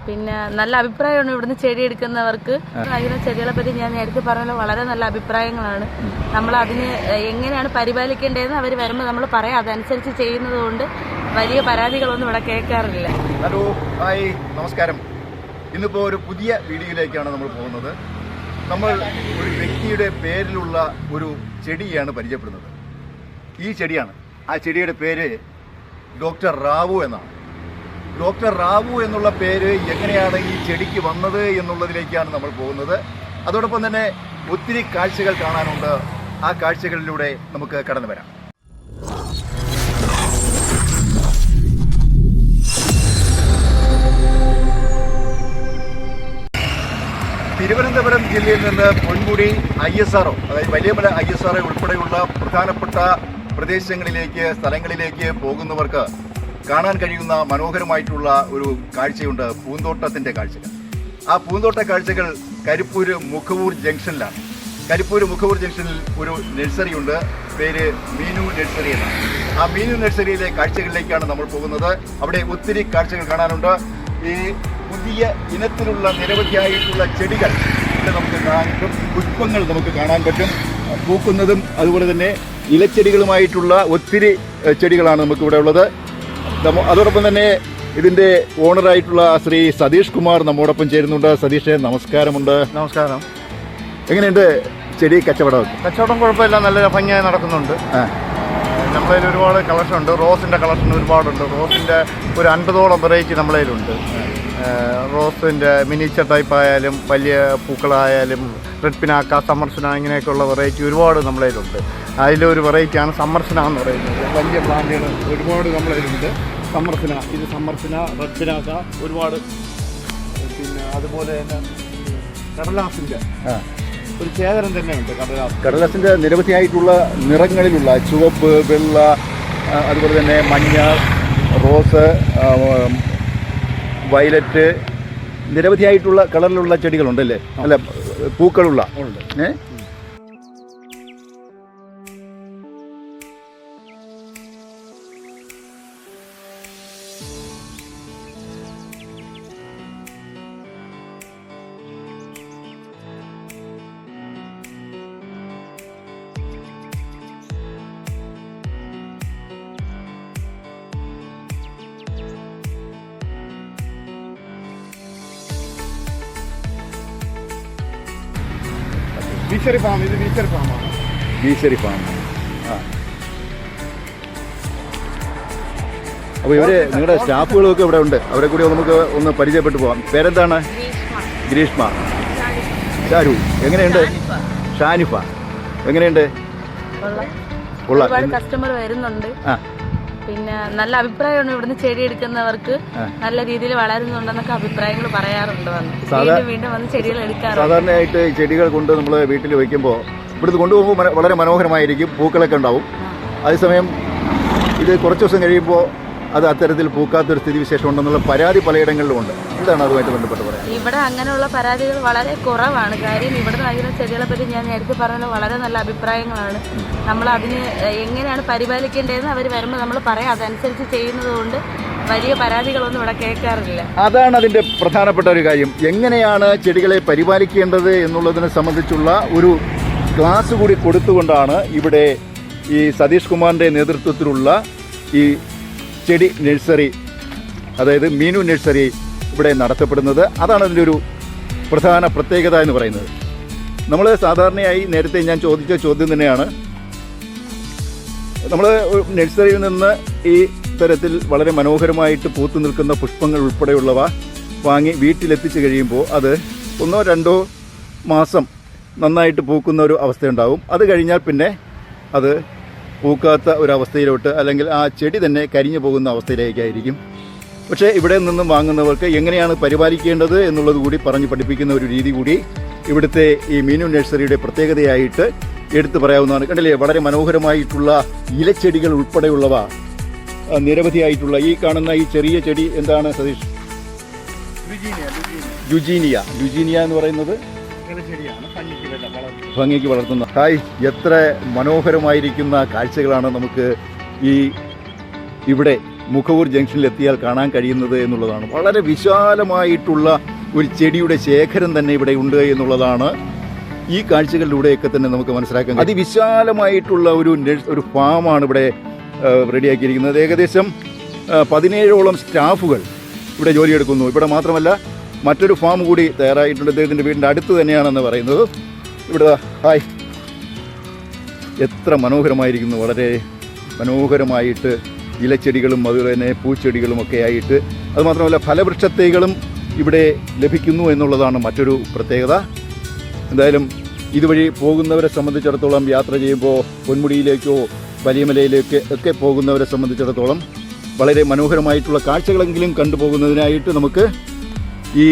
പിന്നെ നല്ല അഭിപ്രായമാണ് ഇവിടുന്ന് ചെടി എടുക്കുന്നവർക്ക്. ചെടികളെ പറ്റി ഞാൻ നേരത്തെ പറഞ്ഞ വളരെ നല്ല അഭിപ്രായങ്ങളാണ്. നമ്മൾ അതിന് എങ്ങനെയാണ് പരിപാലിക്കേണ്ടതെന്ന് അവർ വരുമ്പോൾ നമ്മൾ പറയാം. അതനുസരിച്ച് ചെയ്യുന്നത് കൊണ്ട് വലിയ പരാതികളൊന്നും ഇവിടെ കേൾക്കാറില്ല. ഹലോ, ഹായ്, നമസ്കാരം. ഇന്നിപ്പോൾ ഒരു പുതിയ വീഡിയോയിലേക്കാണ് നമ്മൾ പോകുന്നത്. നമ്മൾ ഒരു വ്യക്തിയുടെ പേരിലുള്ള ഒരു ചെടിയാണ് പരിചയപ്പെടുന്നത്. ഈ ചെടിയാണ്. ആ ചെടിയുടെ പേര് ഡോക്ടർ റാവു എന്നാണ്. ഡോക്ടർ റാവു എന്നുള്ള പേര് എങ്ങനെയാണ് ഈ ചെടിക്ക് വന്നത് എന്നുള്ളതിലേക്കാണ് നമ്മൾ പോകുന്നത്. അതോടൊപ്പം തന്നെ ഒത്തിരി കാഴ്ചകൾ കാണാനുണ്ട്. ആ കാഴ്ചകളിലൂടെ നമുക്ക് കടന്നു വരാം. തിരുവനന്തപുരം ജില്ലയിൽ നിന്ന് പൊന്മുടി ISRO, അതായത് വലിയമല ISRO ഉൾപ്പെടെയുള്ള പ്രധാനപ്പെട്ട പ്രദേശങ്ങളിലേക്ക്, സ്ഥലങ്ങളിലേക്ക് പോകുന്നവർക്ക് കാണാൻ കഴിയുന്ന മനോഹരമായിട്ടുള്ള ഒരു കാഴ്ചയുണ്ട്, പൂന്തോട്ടത്തിൻ്റെ കാഴ്ചകൾ. ആ പൂന്തോട്ട കാഴ്ചകൾ കരിപ്പൂര് മുഖവൂർ ജംഗ്ഷനിലാണ്. കരിപ്പൂര് മുഖവൂർ ജംഗ്ഷനിൽ ഒരു നഴ്സറിയുണ്ട്, പേര് മീനു നഴ്സറി എന്നാണ്. ആ മീനു നഴ്സറിയിലെ കാഴ്ചകളിലേക്കാണ് നമ്മൾ പോകുന്നത്. അവിടെ ഒത്തിരി കാഴ്ചകൾ കാണാനുണ്ട്. ഈ പുതിയ ഇനത്തിലുള്ള നിരവധിയായിട്ടുള്ള ചെടികൾ ഇവിടെ നമുക്ക് കാണാൻ പറ്റും. പുഷ്പങ്ങൾ നമുക്ക് കാണാൻ പറ്റും, പൂക്കുന്നതും അതുപോലെ തന്നെ ഇലച്ചെടികളുമായിട്ടുള്ള ഒത്തിരി ചെടികളാണ് നമുക്കിവിടെ ഉള്ളത്. അതോടൊപ്പം തന്നെ ഇതിൻ്റെ ഓണറായിട്ടുള്ള ശ്രീ സതീഷ് കുമാർ നമ്മോടൊപ്പം ചേരുന്നുണ്ട്. സതീഷ്, നമസ്കാരമുണ്ട്. നമസ്കാരം. എങ്ങനെയുണ്ട് ചെടി കച്ചവടം? കച്ചവടം കുഴപ്പമില്ല, നല്ല ഭംഗിയായി നടക്കുന്നുണ്ട്. നമ്മളതിൽ ഒരുപാട് കളക്ഷൻ ഉണ്ട്. റോസിൻ്റെ കളക്ഷൻ ഒരുപാടുണ്ട്. റോസിൻ്റെ ഒരു 50ഓളം വെറൈറ്റി നമ്മളതിലുണ്ട്. റോസിൻ്റെ മിനിച്ചർ ടൈപ്പ് ആയാലും വലിയ പൂക്കളായാലും റെഡ് പിനാക്ക, സമ്മർസന, ഇങ്ങനെയൊക്കെയുള്ള വെറൈറ്റി ഒരുപാട് നമ്മളതിലുണ്ട്. അതിലൊരു വെറൈറ്റിയാണ് സമ്മർസന എന്ന് പറയുന്നത്. വലിയ പ്ലാന്റുകൾ ഒരുപാട് നമ്മളതിലുണ്ട്. സമ്മർസന, ഇത് സമ്മർസന, റെഡ് പിനാക്ക ഒരുപാട്. പിന്നെ അതുപോലെ തന്നെ കടലാസിൻ്റെ ഒരു ശേഖരം തന്നെയുണ്ട്. കടലാസിൻ്റെ നിരവധിയായിട്ടുള്ള നിറങ്ങളിലുള്ള ചുവപ്പ്, വെള്ള, അതുപോലെ തന്നെ മഞ്ഞ, റോസ്, വയലറ്റ്, നിരവധിയായിട്ടുള്ള കളറിലുള്ള ചെടികളുണ്ടല്ലേ? അല്ല, പൂക്കളുള്ള ഉണ്ട്. ബീച്ചറി ഫാം, ഇത് ബീച്ചറി ഫാമാണ്. ബീച്ചറി ഫാം. അപ്പോൾ ഇവര് നിങ്ങളുടെ സ്റ്റാഫുകളൊക്കെ ഇവിടെ ഉണ്ട്. അവരെ കൂടി നമുക്ക് ഒന്ന് പരിചയപ്പെട്ടു പോകാം. പേരെന്താണ്? ഗ്രീഷ്മ. ഷാരു. എങ്ങനെയുണ്ട്? ഷാനിഫ. എങ്ങനെയുണ്ട്? ഒരുപാട് കസ്റ്റമർ വരുന്നുണ്ട്. പിന്നെ നല്ല അഭിപ്രായമാണ് ഇവിടുന്ന് ചെടി എടുക്കുന്നവർക്ക്. നല്ല രീതിയിൽ വളരുന്നുണ്ടെന്നൊക്കെ അഭിപ്രായങ്ങൾ പറയാറുണ്ട്. വീണ്ടും വന്ന് ചെടികൾ എടുക്കാറുണ്ട്. സാധാരണയായിട്ട് ചെടികൾ കൊണ്ട് നമ്മൾ വീട്ടിൽ വയ്ക്കുമ്പോൾ ഇവിടുന്ന് കൊണ്ടുപോകുമ്പോൾ വളരെ മനോഹരമായിരിക്കും, പൂക്കളൊക്കെ ഉണ്ടാവും. അതേസമയം ഇത് കുറച്ച് ദിവസം കഴിയുമ്പോൾ അത് അത്തരത്തിൽ പൂക്കാത്തൊരു സ്ഥിതിവിശേഷം ഉണ്ടെന്നുള്ള പരാതി പലയിടങ്ങളിലുമുണ്ട്. എന്താണ് അതുമായിട്ട് ബന്ധപ്പെട്ട് പറയാം? ഇവിടെ അങ്ങനെയുള്ള പരാതികൾ വളരെ കുറവാണ്. കാര്യം ഇവിടുന്ന് കഴിയുന്ന ചെടികളെ പറ്റി ഞാൻ നേരത്തെ പറഞ്ഞ വളരെ നല്ല അഭിപ്രായങ്ങളാണ്. നമ്മൾ അതിന് എങ്ങനെയാണ് പരിപാലിക്കേണ്ടതെന്ന് അവർ വരുമ്പോൾ നമ്മൾ പറയാം. അതനുസരിച്ച് ചെയ്യുന്നത് കൊണ്ട് വലിയ പരാതികളൊന്നും ഇവിടെ കേൾക്കാറില്ല. അതാണ് അതിൻ്റെ പ്രധാനപ്പെട്ട ഒരു കാര്യം. എങ്ങനെയാണ് ചെടികളെ പരിപാലിക്കേണ്ടത് എന്നുള്ളതിനെ സംബന്ധിച്ചുള്ള ഒരു ക്ലാസ് കൂടി കൊടുത്തുകൊണ്ടാണ് ഇവിടെ ഈ സതീഷ് കുമാറിൻ്റെ നേതൃത്വത്തിലുള്ള ഈ ചെടി നഴ്സറി, അതായത് മീനു നഴ്സറി ഇവിടെ നടത്തപ്പെടുന്നത്. അതാണ് അതിൻ്റെ ഒരു പ്രധാന പ്രത്യേകത എന്ന് പറയുന്നത്. നമ്മൾ സാധാരണയായി നേരത്തെ ഞാൻ ചോദിച്ച ചോദ്യം തന്നെയാണ്. നമ്മൾ നഴ്സറിയിൽ നിന്ന് ഈ തരത്തിൽ വളരെ മനോഹരമായിട്ട് പൂത്തു നിൽക്കുന്ന പുഷ്പങ്ങൾ ഉൾപ്പെടെയുള്ളവ വാങ്ങി വീട്ടിലെത്തിച്ച് കഴിയുമ്പോൾ അത് 1-2 മാസം നന്നായിട്ട് പൂക്കുന്ന ഒരു അവസ്ഥയുണ്ടാവും. അത് കഴിഞ്ഞാൽ പിന്നെ അത് പൂക്കാത്ത ഒരവസ്ഥയിലോട്ട്, അല്ലെങ്കിൽ ആ ചെടി തന്നെ കരിഞ്ഞു പോകുന്ന അവസ്ഥയിലേക്കായിരിക്കും. പക്ഷേ ഇവിടെ നിന്നും വാങ്ങുന്നവർക്ക് എങ്ങനെയാണ് പരിപാലിക്കേണ്ടത് എന്നുള്ളത് കൂടി പറഞ്ഞ് പഠിപ്പിക്കുന്ന ഒരു രീതി കൂടി ഇവിടുത്തെ ഈ മീനു നഴ്സറിയുടെ പ്രത്യേകതയായിട്ട് എടുത്തു പറയാവുന്നതാണ്. കണ്ടില്ലേ, വളരെ മനോഹരമായിട്ടുള്ള ഇലച്ചെടികൾ ഉൾപ്പെടെയുള്ളവ നിരവധിയായിട്ടുള്ള ഈ കാണുന്ന ഈ ചെറിയ ചെടി എന്താണ് സതീഷ്? ലുജീനിയ എന്ന് പറയുന്നത് ഭംഗിക്ക് വളർത്തുന്ന. ഹായ്, എത്ര മനോഹരമായിരിക്കുന്ന കാഴ്ചകളാണ് നമുക്ക് ഇവിടെ മുഖവൂർ ജംഗ്ഷനിൽ എത്തിയാൽ കാണാൻ കഴിയുന്നത് എന്നുള്ളതാണ്. വളരെ വിശാലമായിട്ടുള്ള ഒരു ചെടിയുടെ ശേഖരം തന്നെ ഇവിടെ ഉണ്ട് എന്നുള്ളതാണ് ഈ കാഴ്ചകളിലൂടെയൊക്കെ തന്നെ നമുക്ക് മനസ്സിലാക്കാൻ കഴിയും. അതിവിശാലമായിട്ടുള്ള ഒരു ഫാമാണ് ഇവിടെ റെഡിയാക്കിയിരിക്കുന്നത്. ഏകദേശം 17ഓളം സ്റ്റാഫുകൾ ഇവിടെ ജോലിയെടുക്കുന്നു. ഇവിടെ മാത്രമല്ല മറ്റൊരു ഫാം കൂടി തയ്യാറായിട്ടുണ്ട്. അദ്ദേഹത്തിൻ്റെ വീടിൻ്റെ അടുത്ത് തന്നെയാണെന്ന് പറയുന്നത്. ഇവിടെ ഹായ്, എത്ര മനോഹരമായിരിക്കുന്നു. വളരെ മനോഹരമായിട്ട് ഇലച്ചെടികളും അതുപോലെ തന്നെ പൂച്ചെടികളും ഒക്കെ ആയിട്ട്, അതുമാത്രമല്ല ഫലവൃക്ഷത്തൈകളും ഇവിടെ ലഭിക്കുന്നു എന്നുള്ളതാണ് മറ്റൊരു പ്രത്യേകത. എന്തായാലും ഇതുവഴി പോകുന്നവരെ സംബന്ധിച്ചിടത്തോളം, യാത്ര ചെയ്യുമ്പോൾ പൊന്മുടിയിലേക്കോ വലിയമലയിലേക്ക് ഒക്കെ പോകുന്നവരെ സംബന്ധിച്ചിടത്തോളം വളരെ മനോഹരമായിട്ടുള്ള കാഴ്ചകളെങ്കിലും കണ്ടുപോകുന്നതിനായിട്ട് നമുക്ക് ഈ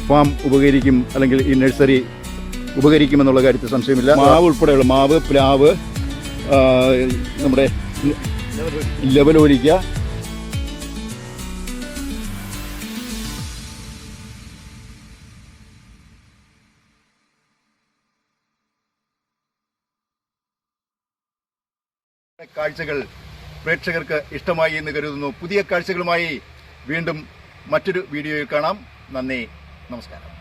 ഫാം ഉപകരിക്കും, അല്ലെങ്കിൽ ഈ നഴ്സറി ഉപകരിക്കുമെന്നുള്ള കാര്യത്തിൽ സംശയമില്ല. മാവ് ഉൾപ്പെടെയുള്ള മാവ്, പ്ലാവ്, നമ്മുടെ ലെവലോലിക്ക, കാഴ്ചകൾ പ്രേക്ഷകർക്ക് ഇഷ്ടമായി എന്ന് കരുതുന്നു. പുതിയ കാഴ്ചകളുമായി വീണ്ടും മറ്റൊരു വീഡിയോയിൽ കാണാം. നന്ദി, നമസ്കാരം.